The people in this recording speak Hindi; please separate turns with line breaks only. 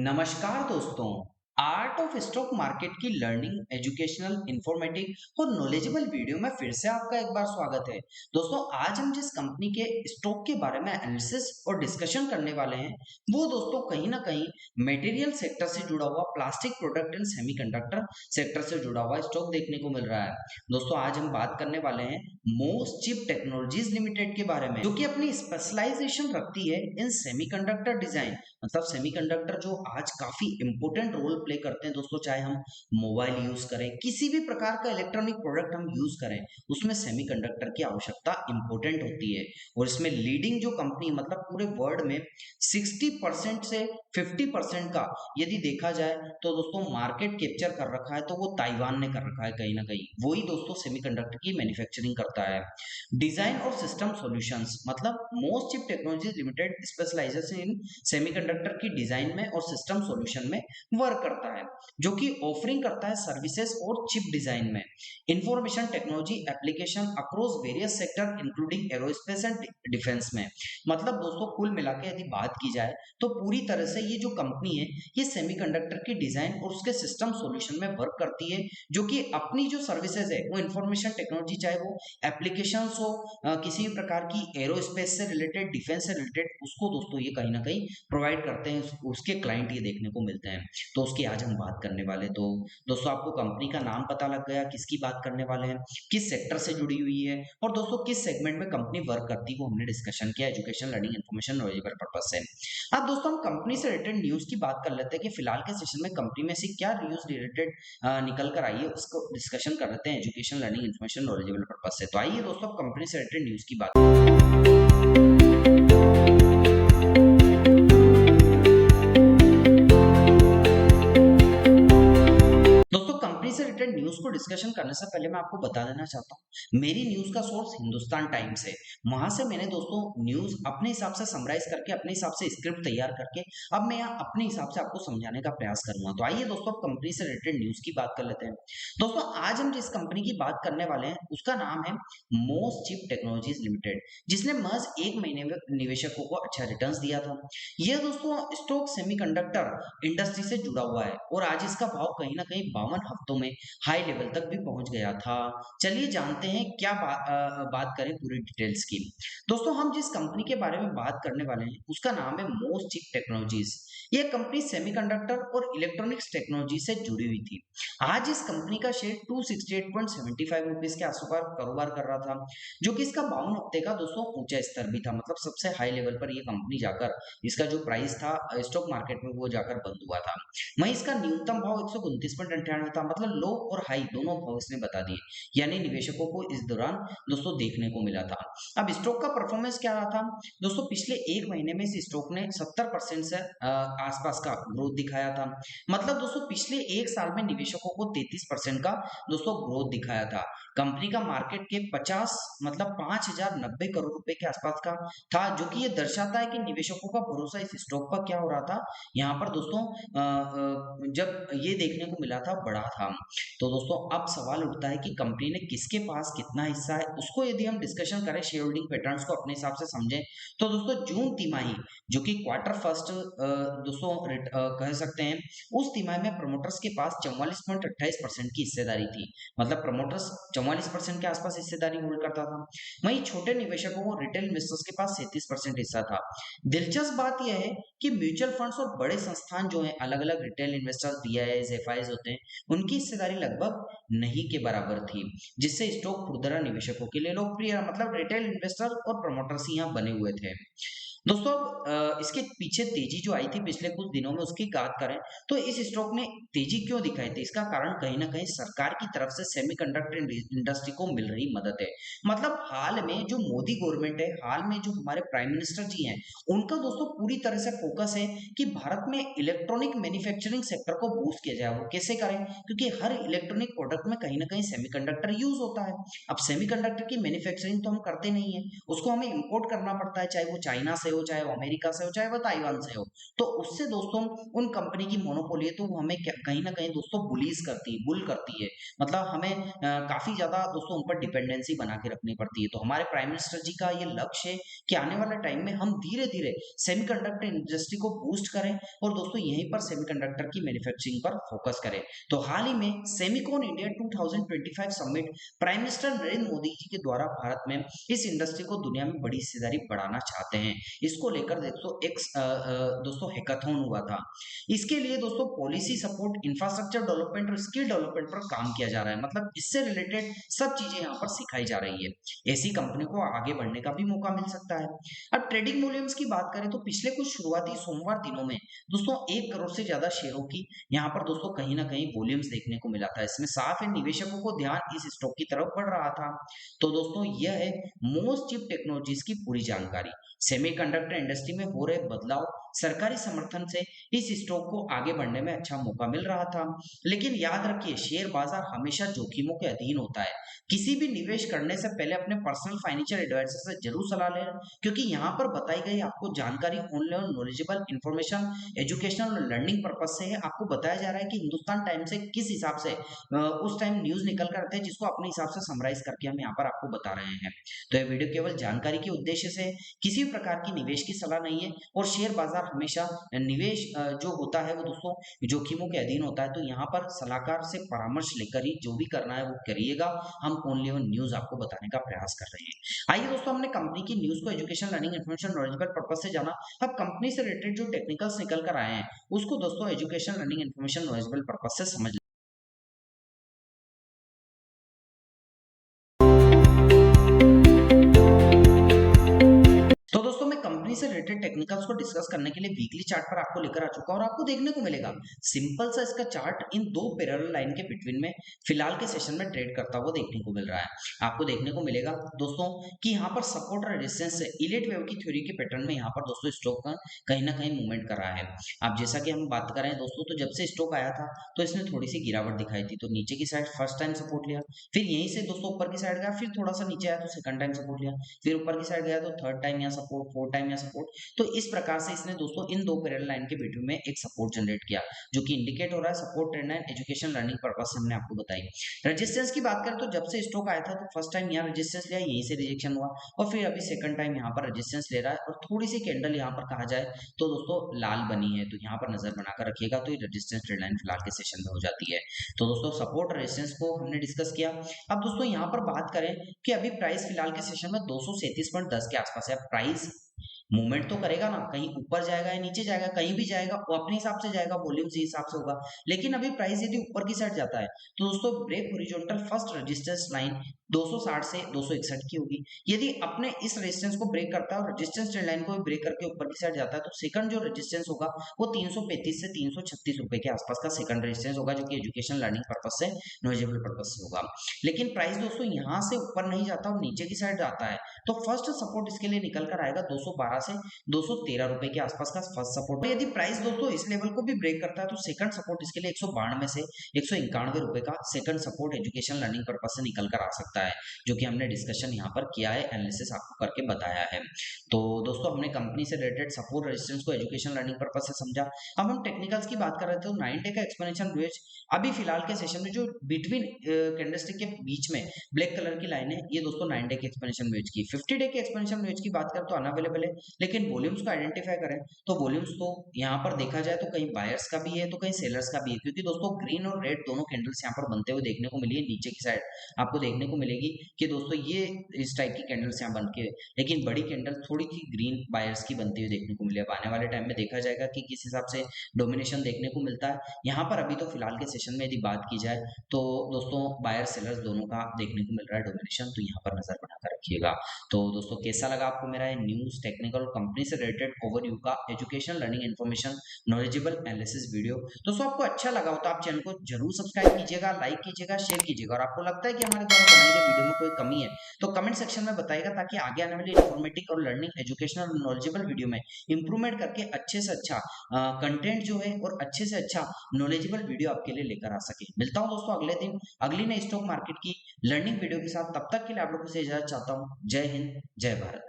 नमस्कार दोस्तों। आर्ट ऑफ स्टॉक मार्केट की लर्निंग एजुकेशनल इंफॉर्मेटिव और नॉलेजेबल वीडियो में फिर से आपका एक बार स्वागत है। दोस्तों, आज हम जिस कंपनी के स्टॉक के बारे में एनालिसिस और डिस्कशन करने वाले हैं वो दोस्तों कहीं ना कहीं मटेरियल सेक्टर से जुड़ा हुआ plastic product and semiconductor sector से जुड़ा हुआ स्टॉक देखने को मिल रहा है। दोस्तों, आज हम बात करने वाले हैं मोस्ट चिप टेक्नोलॉजीज लिमिटेड के बारे में, जो कि अपनी स्पेशलाइजेशन रखती है इन सेमीकंडक्टर डिजाइन। मतलब सेमीकंडक्टर जो आज काफी इंपॉर्टेंट रोल प्ले करते हैं दोस्तों, चाहे हम मोबाइल यूज करें, किसी भी प्रकार का इलेक्ट्रॉनिक प्रोडक्ट हम यूज करें, उसमें सेमीकंडक्टर की आवश्यकता इंपॉर्टेंट होती है। और इसमें लीडिंग जो कंपनी, मतलब पूरे वर्ल्ड में 60% से 50% का यदि देखा जाए तो दोस्तों मार्केट कैप्चर कर रखा है, तो वो ताइवान ने कर रखा है। कहीं ना कहीं वही दोस्तों सेमीकंडक्टर की मैन्युफैक्चरिंग करता है। डिजाइन और सिस्टम सॉल्यूशंस, मतलब most chip technologies limited specialises इन सेमीकंडक्टर की डिजाइन में और सिस्टम सॉल्यूशन में वर्क करता है, जो कि ऑफरिंग करता है सर्विसेज और चिप डिजाइन में information technology application across various sector including aerospace and defence में। मतलब दोस्तों कुल मिला के यदि बात की जाए तो पूरी तरह से ये जो कंपनी है ये सेमीकंडक्टर की डिजाइन और उसके सिस्टम सॉल्यूशन में वर्क करती है, जो कि अपनी जो सर्विसेज है वो इंफॉर्मेशन टेक्नोलॉजी, चाहे वो एप्लीकेशंस हो, किसी भी प्रकार की एरोस्पेस से रिलेटेड, डिफेंस से रिलेटेड, उसको दोस्तों ये कहीं ना कहीं प्रोवाइड करते हैं, उसके क्लाइंट ये देखने को मिलते हैं। तो उसकी आज हम बात करने वाले। तो दोस्तों आपको कंपनी का नाम पता लग गया, किसकी बात करने वाले हैं, किस सेक्टर से जुड़ी हुई है और दोस्तों किस सेगमेंट में कंपनी वर्क करती है, वो हमने डिस्कशन किया education learning information knowledgeable purpose से। अब दोस्तों हम कंपनी से रिलेटेड न्यूज की बात कर लेते हैं कि फिलहाल के सेशन में कंपनी में से क्या न्यूज रिलेटेड निकल कर आई है, उसको डिस्कशन कर लेते हैं education learning information knowledgeable purpose से। तो आइए दोस्तों कंपनी से रिलेटेड न्यूज की बात। दोस्तों कंपनी से रिलेटेड न्यूज को डिस्कशन करने से पहले मैं आपको बता देना चाहता हूँ, मेरी न्यूज का सोर्स हिंदुस्तान टाइम्स है। वहां से मैंने दोस्तों न्यूज अपने हिसाब से समराइज करके, अपने हिसाब से स्क्रिप्ट तैयार करके अब मैं यहाँ अपने हिसाब से आपको समझाने का प्रयास करूंगा। तो आइए दोस्तों अब कंपनी से रिलेटेड न्यूज की बात कर लेते हैं। दोस्तों आज हम जिस कंपनी की बात करने वाले हैं उसका नाम है मोस्ट चिप टेक्नोलॉजीज लिमिटेड, जिसने महज 1 महीने में निवेशकों को अच्छा रिटर्न दिया था। यह दोस्तों स्टॉक सेमीकंडक्टर इंडस्ट्री से जुड़ा हुआ है और आज इसका भाव कहीं ना कहीं 52 हफ्तों में हाई लेवल तक भी पहुंच गया था। चलिए जानते हैं क्या बात करें पूरी डिटेल्स की। दोस्तों हम जिस कंपनी के बारे में बात करने वाले हैं उसका नाम है मोस्ट चिप टेक्नोलॉजीज। यह कंपनी सेमीकंडक्टर और इलेक्ट्रॉनिक्स टेक्नोलॉजी से जुड़ी हुई थी। आज इस कंपनी का शेयर 268.75 रुपीज के आसपास कारोबार कर रहा था, जो कि इसका 52 हफ्ते का दोस्तों ऊंचा स्तर भी था। मतलब सबसे हाई लेवल पर यह कंपनी जाकर, इसका जो प्राइस था स्टॉक मार्केट में वो जाकर बंद हुआ था। वहीं इसका न्यूनतम भाव 129.98 था। मतलब लो और हाई दोनों भाव इसने बता दिए, यानी निवेशकों को इस दौरान दोस्तों देखने को मिला था। अब स्टॉक का परफॉर्मेंस क्या रहा था दोस्तों, पिछले 1 महीने में इस स्टॉक ने 70% से आसपास का ग्रोथ दिखाया था। मतलब दोस्तों पिछले 1 साल में निवेशकों को 33% का दोस्तों ग्रोथ दिखाया था। कंपनी का मार्केट के 50, मतलब 5090 करोड़ रुपए के आसपास का था, जो कि ये दर्शाता है कि निवेशकों का भरोसा इस स्टॉक पर क्या हो रहा था, यहाँ पर दोस्तों जब ये देखने को मिला था बड़ा था। तो दोस्तों अब सवाल उठता है कि कंपनी ने किसके पास कितना हिस्सा है, उसको यदि हम डिस्कशन करें, शेयर होल्डिंग पैटर्न्स को अपने हिसाब से समझें, तो दोस्तों जून तिमाही, जो कि क्वार्टर फर्स्ट दोस्तों कह सकते हैं, उस तिमाही में प्रमोटर्स के पास 44.28% की हिस्सेदारी थी। मतलब प्रमोटर्स 44% के आसपास हिस्सेदारी होल्ड करता था। वहीं छोटे निवेशकों को, रिटेल इन्वेस्टर्स के पास 37% हिस्सा था। दिलचस्प बात यह है कि म्यूचुअल फंड्स और बड़े संस्थान जो हैं, अलग अलग रिटेल इन्वेस्टर्स, बीआईआईज, एफआईज होते हैं, उनकी हिस्सेदारी लगभग नहीं के बराबर थी, जिससे स्टॉक खुदरा निवेशकों के लिए लोकप्रिय, मतलब रिटेल इन्वेस्टर और प्रमोटर्स यहाँ बने हुए थे। दोस्तों इसके पीछे तेजी जो आई थी पिछले कुछ दिनों में, उसकी बात करें तो इस स्टॉक ने तेजी क्यों दिखाई थी, इसका कारण कहीं ना कहीं सरकार की तरफ से सेमीकंडक्टर इंडस्ट्री को मिल रही मदद है। मतलब हाल में जो मोदी गवर्नमेंट है, हाल में जो हमारे प्राइम मिनिस्टर जी हैं, उनका दोस्तों पूरी तरह से फोकस है कि भारत में इलेक्ट्रॉनिक मैन्युफैक्चरिंग सेक्टर को बूस्ट किया जाए। वो कैसे करें, क्योंकि हर इलेक्ट्रॉनिक प्रोडक्ट में कहीं ना कहीं सेमीकंडक्टर यूज होता है। अब सेमीकंडक्टर की मैन्युफैक्चरिंग तो हम करते नहीं है, उसको हमें इंपोर्ट करना पड़ता है, चाहे वो चाइना से हो, चाहे वो अमेरिका से हो, चाहे वो ताइवान से हो। तो उससे दोस्तों उन कंपनी की मोनोपोली है, तो वो हमें कहीं न कहीं दोस्तों बुल करती है। मतलब हमें काफ़ी ज़्यादा दोस्तों उन पर डिपेंडेंसी बना के रखनी पड़ती है। तो हमारे प्राइम मिनिस्टर जी का ये लक्ष्य है कि आने वाले टाइम में हम धीरे-धीरे सेमीकंडक्टर इंडस्ट्री को बूस्ट करें और दोस्तों यहीं पर सेमीकंडक्टर की मैन्युफैक्चरिंग पर फोकस करें। तो हाल ही में Semicon India 2025 summit prime minister Narendra Modi ji के द्वारा भारत में इस इंडस्ट्री को दुनिया में बड़ी हिस्सेदारी बढ़ाना चाहते हैं। इसको लेकर दोस्तों हैकाथॉन हुआ था। इसके लिए दोस्तों पॉलिसी सपोर्ट, इंफ्रास्ट्रक्चर डेवलपमेंट और स्किल डेवलपमेंट पर काम किया जा रहा है। मतलब इससे रिलेटेड सब चीजें यहाँ पर सिखाई जा रही है। ऐसी कंपनी को आगे बढ़ने का भी मौका मिल सकता है। अब ट्रेडिंग वॉल्यूम्स की बात करें तो पिछले कुछ शुरुआती सोमवार दिनों में दोस्तों 1 करोड़ से ज्यादा शेयरों की यहाँ पर दोस्तों कहीं ना कहीं वॉल्यूम्स देखने को मिला था। इसमें साफ है निवेशकों को ध्यान इस स्टॉक की तरफ बढ़ रहा था। तो दोस्तों यह है मोस्ट चिप टेक्नोलॉजीज की पूरी जानकारी। सेमीकंडक्टर इंडस्ट्री में हो रहे बदलाव, सरकारी समर्थन से इस स्टॉक को आगे बढ़ने में अच्छा मौका मिल रहा था। लेकिन याद रखिए शेयर बाजार हमेशा जोखिमों के अधीन होता है। किसी भी निवेश करने से पहले अपने पर्सनल फाइनेंशियल एडवाइजर से जरूर सलाह लें, क्योंकि यहाँ पर बताई गई आपको जानकारी only on knowledgeable information, educational और लर्निंग पर्पज से है। आपको बताया जा रहा है कि हिंदुस्तान टाइम्स से किस हिसाब से उस टाइम न्यूज निकल कर आते हैं, जिसको अपने हिसाब से समराइज करके हम यहाँ पर आपको बता रहे हैं। तो यह वीडियो केवल जानकारी के उद्देश्य से, किसी भी प्रकार की निवेश की सलाह नहीं है। और शेयर बाजार हमेशा निवेश जो होता है वो दोस्तों जोखिमों के अधीन होता है। तो यहाँ पर सलाहकार से परामर्श लेकर ही जो भी करना है वो करिएगा। हम ओनली ऑन न्यूज आपको बताने का प्रयास कर रहे हैं। आइए दोस्तों हमने कंपनी की न्यूज को education, learning, information, knowledgeable purpose से जाना। अब कंपनी से रिलेटेड जो टेक्निकल्स निकल कर आए हैं उसको दोस्तों education, learning, information, knowledgeable purpose से समझ। तो दोस्तों मैं कंपनी से रिलेटेड टेक्निकल्स को डिस्कस करने के लिए वीकली चार्ट पर आपको लेकर आ चुका हूं और आपको देखने को मिलेगा सिंपल सा इसका चार्ट इन दो पैरेलल लाइन के बिटवीन में फिलहाल के सेशन में ट्रेड करता हुआ देखने को मिल रहा है। आपको देखने को मिलेगा दोस्तों कि यहाँ पर सपोर्ट और रेजिस्टेंस से इलीट वेव की थ्योरी के पैटर्न में यहाँ पर दोस्तों स्टॉक का कहीं ना कहीं मूवमेंट कर रहा है। अब जैसा कि हम बात कर रहे हैं दोस्तों, तो जब से स्टॉक आया था तो इसने थोड़ी सी गिरावट दिखाई थी। तो नीचे की साइड फर्स्ट टाइम सपोर्ट लिया, फिर यहीं से दोस्तों ऊपर की साइड गया, फिर थोड़ा सा नीचे आया तो सेकंड टाइम सपोर्ट लिया, फिर ऊपर की साइड गया तो थर्ड टाइम यहाँ सपोर्ट, फोर्थ टाइम यहाँ सपोर्ट। तो इस प्रकार से इसने दोस्तों इन दो पैरेलल लाइन के बीच में एक सपोर्ट जनरेट किया, जो कि इंडिकेट हो रहा है support trend line. Education, learning purpose से हमने आपको बताई। रेजिस्टेंस की बात करें तो जब से स्टॉक आया था तो फर्स्ट टाइम यहाँ रेजिस्टेंस लिया, यहीं से रिजेक्शन हुआ और फिर अभी सेकंड टाइम यहाँ पर रेजिस्टेंस ले रहा है और थोड़ी सी कैंडल यहाँ पर कहा जाए तो दोस्तों लाल बनी है। तो यहाँ पर नजर बनाकर रखिएगा, तो ये रेजिस्टेंस ट्रेंड लाइन फिलहाल के सेशन में हो जाती है। तो दोस्तों सपोर्ट और रेजिस्टेंस को हमने डिस्कस किया। अब दोस्तों यहाँ पर बात करें कि अभी प्राइस फिलहाल के सेशन में 237.10 के आसपास है। प्राइस मूवमेंट तो करेगा ना, कहीं ऊपर जाएगा या नीचे जाएगा, कहीं भी जाएगा वो अपने हिसाब से जाएगा, वॉल्यूम के हिसाब से होगा। लेकिन अभी प्राइस यदि ऊपर की साइड जाता है तो दोस्तों break horizontal first resistance line 260 से 261 की होगी। यदि अपने इस रेजिस्टेंस को ब्रेक करता है और रेजिस्टेंस ट्रेंड लाइन को भी ब्रेक करके ऊपर की साइड जाता है तो सेकंड जो रेजिस्टेंस होगा वो 335 से 336 रुपए के आसपास का सेकंड रेजिस्टेंस होगा, जो कि एजुकेशन, लर्निंग पर्पस से, नॉलेजेबल पर्पस से होगा। लेकिन प्राइस दोस्तों यहाँ से ऊपर नहीं जाता और नीचे की साइड जाता है तो फर्स्ट सपोर्ट इसके लिए निकल कर आएगा 212 से 213 रुपए के आसपास का फर्स्ट सपोर्ट। यदि प्राइस दोस्तों इस लेवल को भी ब्रेक करता है तो सेकंड सपोर्ट इसके लिए 192 से 191 रुपए का second support education, learning purpose से निकल कर आ सकता है, जो कि हमने डिस्कशन यहाँ पर किया है, एनालिसिस आपको करके बताया है। तो दोस्तों हमने कंपनी से रिलेटेड सपोर्ट रेजिस्टेंस को एजुकेशन, लर्निंग पर्पस से समझा। अब हम टेक्निकल्स की बात कर रहे थे तो 9 डे का एक्सपोनेंशियल वेज अभी फिलहाल के सेशन में जो बिटवीन कैंडलस्टिक के बीच में ब्लैक कलर की लाइन है, ये दोस्तों 9 डे के एक्सपोनेंशियल वेज की। 50 डे के एक्सपोनेंशियल वेज की बात करें तो अनअवेलेबल है, लेकिन वॉल्यूम्स को आइडेंटिफाई करें तो वॉल्यूम्स तो यहाँ पर देखा जाए तो कहीं बायर्स का भी है तो कहीं सेलर्स का भी है, क्योंकि दोस्तों ग्रीन और रेड दोनों कैंडल्स यहाँ पर बनते हुए देखने को मिली है। नीचे की साइड आपको देखने को मिलेगी कि दोस्तों ये इस टाइप की कैंडल्स यहाँ बन के, लेकिन बड़ी कैंडल थोड़ी सी ग्रीन बायर्स की बनती हुई देखने को मिली। अब आने वाले टाइम में देखा जाएगा कि किस हिसाब से डोमिनेशन देखने को मिलता है। यहाँ पर अभी तो फिलहाल के सेशन में यदि बात की जाए तो दोस्तों बायर सेलर्स दोनों का देखने को मिल रहा है डोमिनेशन, तो यहाँ पर नजर बनाकर रखिएगा। तो दोस्तों कैसा लगा आपको मेरा ये न्यूज, टेक्निकल और कंपनी से रिलेटेड ओवरव्यू का education, learning, information, knowledgeable analysis video? दोस्तों आपको अच्छा लगा हो तो आप चैनल को जरूर सब्सक्राइब कीजिएगा, लाइक कीजिएगा, शेयर कीजिएगा। और आपको लगता है कि हमारे द्वारा बनाई गई वीडियो में कोई कमी है तो कमेंट सेक्शन में बताइएगा, ताकि आगे आने वाली इन्फॉर्मेटिव और लर्निंग, एजुकेशनल और नॉलेजेबल वीडियो में इंप्रूवमेंट करके अच्छे से अच्छा कंटेंट जो है और अच्छे से अच्छा नॉलेजेबल वीडियो आपके लिए लेकर आ सके। मिलता हूं दोस्तों अगले दिन अगली नई स्टॉक मार्केट की लर्निंग वीडियो के साथ। तब तक के लिए आप लोगों से इजाजत चाहता हूं। हूँ। जय हिंद, जय भारत।